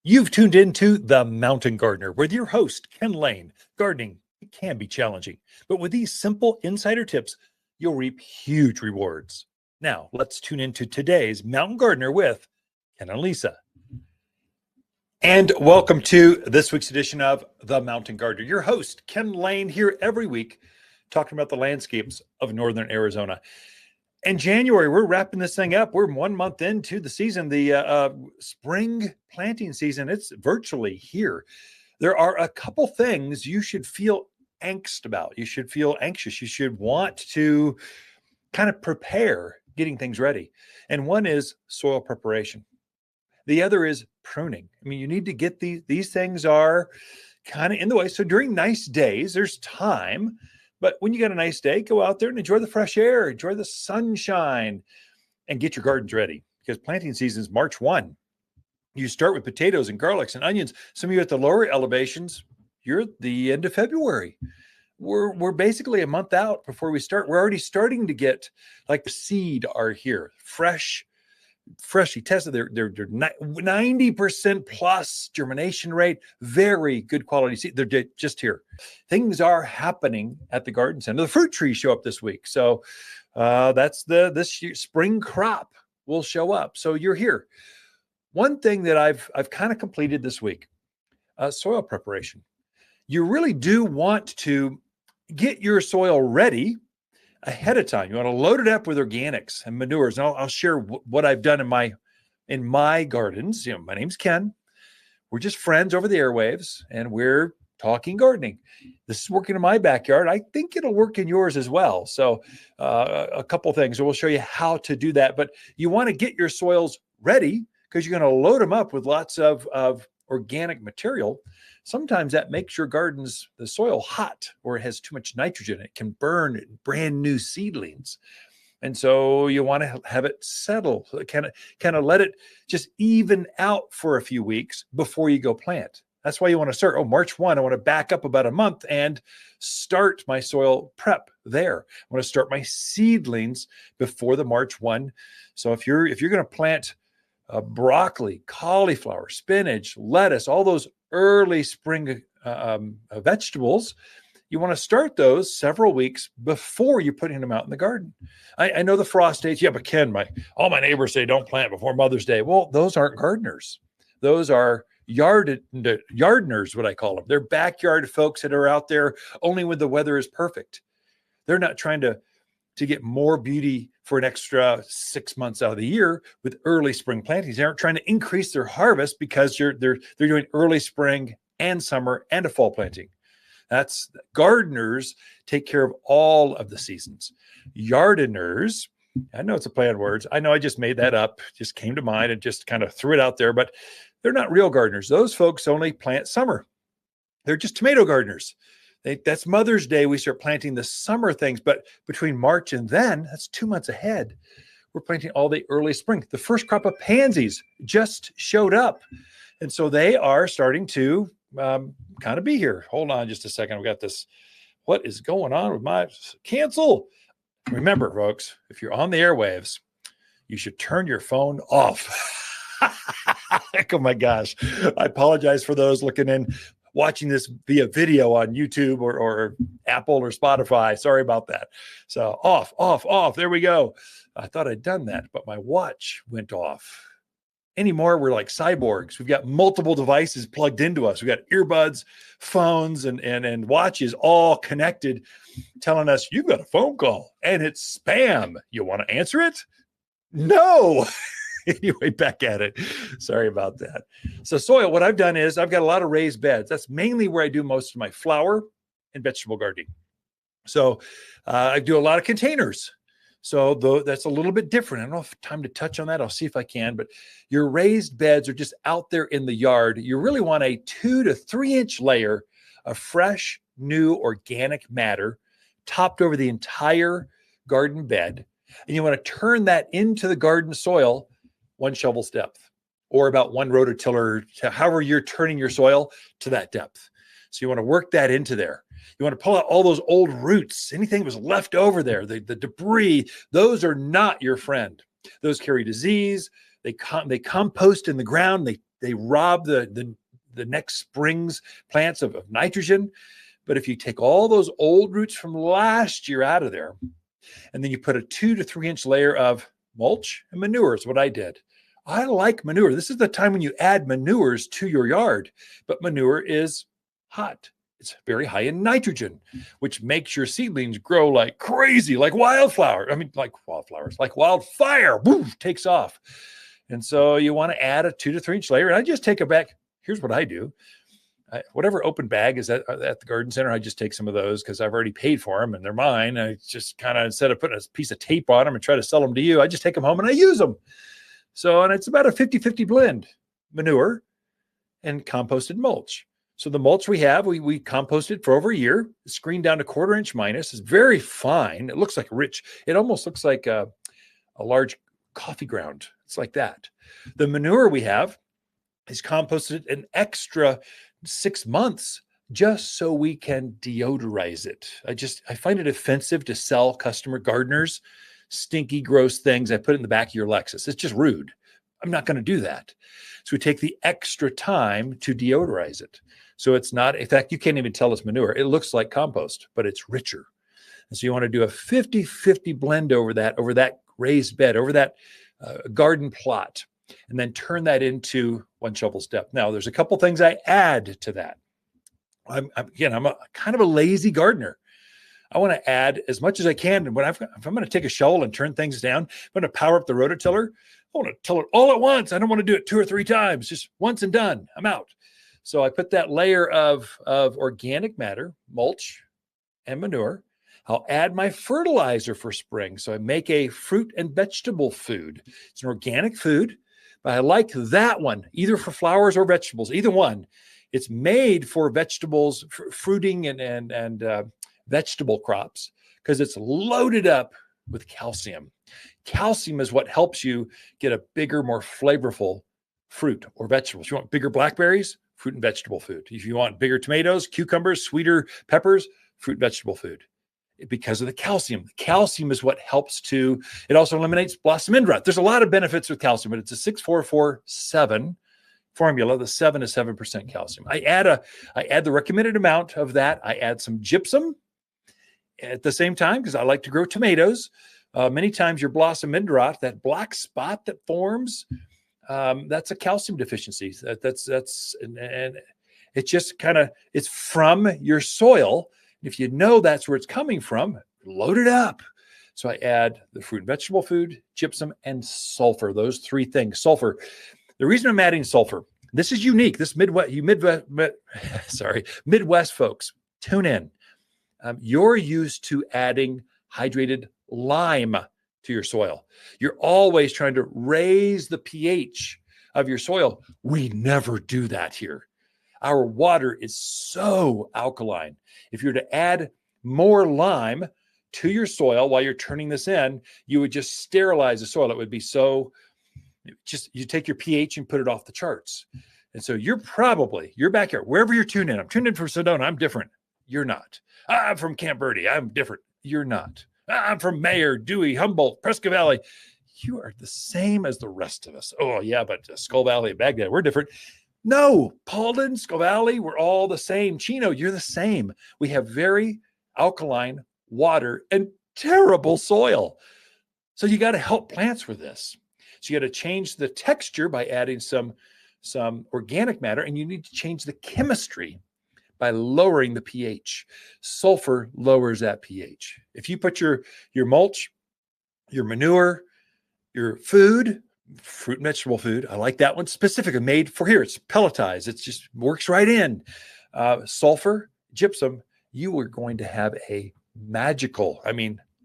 You've tuned into The Mountain Gardener with your host, Ken Lain. Gardening, it can be challenging, but with these simple insider tips, you'll reap huge rewards. Now, let's tune into today's Mountain Gardener with Ken and Lisa. And welcome to this week's edition of The Mountain Gardener. Your host, Ken Lain, here every week talking about the landscapes of northern Arizona. In January, we're wrapping this thing up. We're 1 month into the season, the spring planting season. It's virtually here. There are a couple things you should feel angst about. You should feel anxious. You should want to kind of prepare getting things ready. And one is soil preparation. The other is pruning. I mean, you need to get these things are kind of in the way. So during nice days, there's time. But when you got a nice day, go out there and enjoy the fresh air, enjoy the sunshine, and get your gardens ready. Because planting season is March 1. You start with potatoes and garlics and onions. Some of you at the lower elevations, you're at the end of February. We're basically a month out before we start. We're already starting to get, like, the seed are here, freshly tested. They're 90% plus germination rate, very good quality seed. They're just here. Things are happening at the garden center. The fruit trees show up this week. So that's this year, spring crop will show up. So you're here. One thing that I've kind of completed this week, soil preparation. You really do want to get your soil ready ahead of time. You want to load it up with organics and manures. And I'll share what I've done in my gardens. My name's Ken. We're just friends over the airwaves, and we're talking gardening. This is working in my backyard. I think it'll work in yours as well. So a couple things. We'll show you how to do that. But you want to get your soils ready because you're going to load them up with lots of organic material. Sometimes that makes your gardens, the soil, hot, or it has too much nitrogen. It can burn brand new seedlings. And so you want to have it settle, so it kind of let it just even out for a few weeks before you go plant. That's why you want to start, March 1, I want to back up about a month and start my soil prep there. I want to start my seedlings before the March 1. So if you're going to plant broccoli, cauliflower, spinach, lettuce, all those early spring vegetables, you want to start those several weeks before you're putting them out in the garden. I know the frost dates. Yeah, but Ken, all my neighbors say don't plant before Mother's Day. Well, those aren't gardeners. Those are yardners, what I call them. They're backyard folks that are out there only when the weather is perfect. They're not trying to get more beauty for an extra 6 months out of the year with early spring plantings. They aren't trying to increase their harvest because they're doing early spring and summer and a fall planting. That's gardeners take care of all of the seasons. Yardiners, I know it's a play on words. I know I just made that up, just came to mind and just kind of threw it out there, but they're not real gardeners. Those folks only plant summer. They're just tomato gardeners. That's Mother's Day. We start planting the summer things, but between March and then, that's 2 months ahead. We're planting all the early spring. The first crop of pansies just showed up. And so they are starting to kind of be here. Hold on just a second. I've got this. What is going on with my cancel? Remember, folks, if you're on the airwaves, you should turn your phone off. Oh my gosh. I apologize for those looking in, watching this via video on YouTube or Apple or Spotify. Sorry about that. So off. There we go. I thought I'd done that, but my watch went off. Anymore, we're like cyborgs. We've got multiple devices plugged into us. We've got earbuds, phones, and watches all connected, telling us you've got a phone call and it's spam. You want to answer it? No. Anyway, back at it. Sorry about that. So soil, what I've done is I've got a lot of raised beds. That's mainly where I do most of my flower and vegetable gardening. So I do a lot of containers. So that's a little bit different. I don't have time to touch on that. I'll see if I can. But your raised beds are just out there in the yard. You really want a 2 to 3 inch layer of fresh, new organic matter topped over the entire garden bed. And you want to turn that into the garden soil 1 shovel's depth, or about 1 rototiller, however you're turning your soil to that depth. So you want to work that into there. You want to pull out all those old roots, anything that was left over there, the debris. Those are not your friend. Those carry disease. They compost in the ground. they rob the next spring's plants of nitrogen. But if you take all those old roots from last year out of there, and then you put a 2 to 3 inch layer of mulch and manure is what I did. I like manure. This is the time when you add manures to your yard, but manure is hot. It's very high in nitrogen, which makes your seedlings grow like crazy, like wildflower. I mean, like wildflowers, like wildfire, boom, takes off. And so you want to add a 2 to 3 inch layer. And I just take it back. Here's what I do. Whatever open bag is at the garden center, I just take some of those because I've already paid for them and they're mine. I just kind of, instead of putting a piece of tape on them and try to sell them to you, I just take them home and I use them. So, and it's about a 50-50 blend, manure and composted mulch. So the mulch we have, we composted for over a year, screened down to 1/4 inch minus. It's very fine. It looks like rich. It almost looks like a large coffee ground. It's like that. The manure we have is composted an extra 6 months just so we can deodorize it. I find it offensive to sell customer gardeners stinky, gross things I put in the back of your Lexus. It's just rude. I'm not going to do that. So we take the extra time to deodorize it. So it's not, in fact, you can't even tell it's manure. It looks like compost, but it's richer. And so you want to do a 50-50 blend over that raised bed, over that garden plot, and then turn that into 1 shovel's depth. Now, there's a couple things I add to that. I'm kind of a lazy gardener. I want to add as much as I can. And if I'm going to take a shovel and turn things down, I'm going to power up the rototiller. I want to till it all at once. I don't want to do it 2 or 3 times, just once and done. I'm out. So I put that layer of organic matter, mulch and manure. I'll add my fertilizer for spring. So I make a fruit and vegetable food. It's an organic food, but I like that one, either for flowers or vegetables, either one. It's made for vegetables, fruiting and vegetable crops, because it's loaded up with calcium. Calcium is what helps you get a bigger, more flavorful fruit or vegetables. If you want bigger blackberries, fruit and vegetable food. If you want bigger tomatoes, cucumbers, sweeter peppers, fruit and vegetable food. Because of the calcium. The calcium is what helps it also eliminates blossom end rot. There's a lot of benefits with calcium, but it's a 6-4-4-7 formula. The 7 is 7% calcium. I add the recommended amount of that. I add some gypsum at the same time because I like to grow tomatoes. Many times your blossom end rot, that black spot that forms, that's a calcium deficiency. And it just it's from your soil. If you know that's where it's coming from, load it up. So I add the fruit and vegetable food, gypsum, and sulfur. Those 3 things. Sulfur. The reason I'm adding sulfur, this is unique. This Midwest folks, tune in. You're used to adding hydrated lime to your soil. You're always trying to raise the pH of your soil. We never do that here. Our water is so alkaline. If you were to add more lime to your soil while you're turning this in, you would just sterilize the soil. It would be you take your pH and put it off the charts. And so your backyard, wherever you're tuned in, I'm tuned in from Sedona, I'm different. You're not. I'm from Camp Verde, I'm different. You're not. I'm from Mayer, Dewey, Humboldt, Prescott Valley. You are the same as the rest of us. Oh yeah, but Skull Valley, Baghdad, we're different. No, Paulden, Skull Valley, we're all the same. Chino, you're the same. We have very alkaline water and terrible soil. So you got to help plants with this. So you got to change the texture by adding some organic matter, and you need to change the chemistry by lowering the pH. Sulfur lowers that pH. If you put your mulch, your manure, your food, fruit and vegetable food, I like that one specifically, made for here. It's pelletized. It just works right in. Sulfur, gypsum, you are going to have a magical,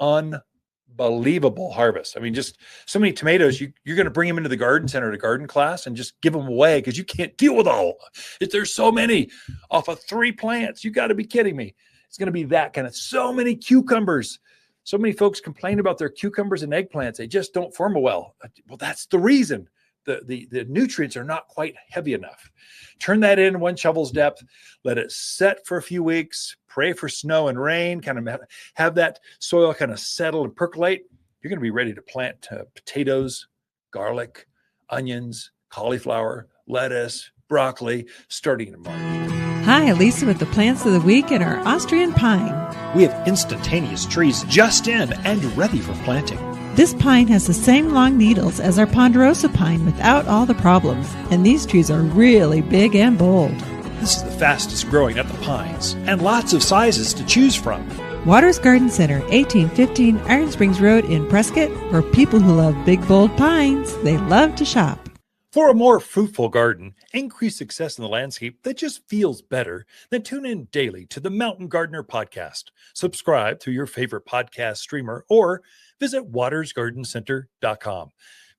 unbelievable harvest. Just so many tomatoes, you're going to bring them into the garden center to garden class and just give them away because you can't deal with all. There's so many off of 3 plants. You got to be kidding me. It's going to be that kind of, so many cucumbers. So many folks complain about their cucumbers and eggplants. They just don't form well. Well, that's the reason. The nutrients are not quite heavy enough. Turn that in 1 shovel's depth. Let it set for a few weeks. Pray for snow and rain. Kind of have that soil kind of settle and percolate. You're going to be ready to plant potatoes, garlic, onions, cauliflower, lettuce, broccoli, starting in March. Hi, Lisa with the plants of the week and our Austrian pine. We have instantaneous trees just in and ready for planting. This pine has the same long needles as our ponderosa pine without all the problems, and these trees are really big and bold. This is the fastest growing of the pines, and lots of sizes to choose from. Waters Garden Center, 1815 Iron Springs Road in Prescott, for people who love big, bold pines. They love to shop. For a more fruitful garden, increase success in the landscape that just feels better, then tune in daily to the Mountain Gardener podcast. Subscribe through your favorite podcast streamer or visit watersgardencenter.com.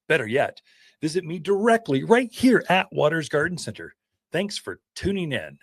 Better yet, visit me directly right here at Waters Garden Center. Thanks for tuning in.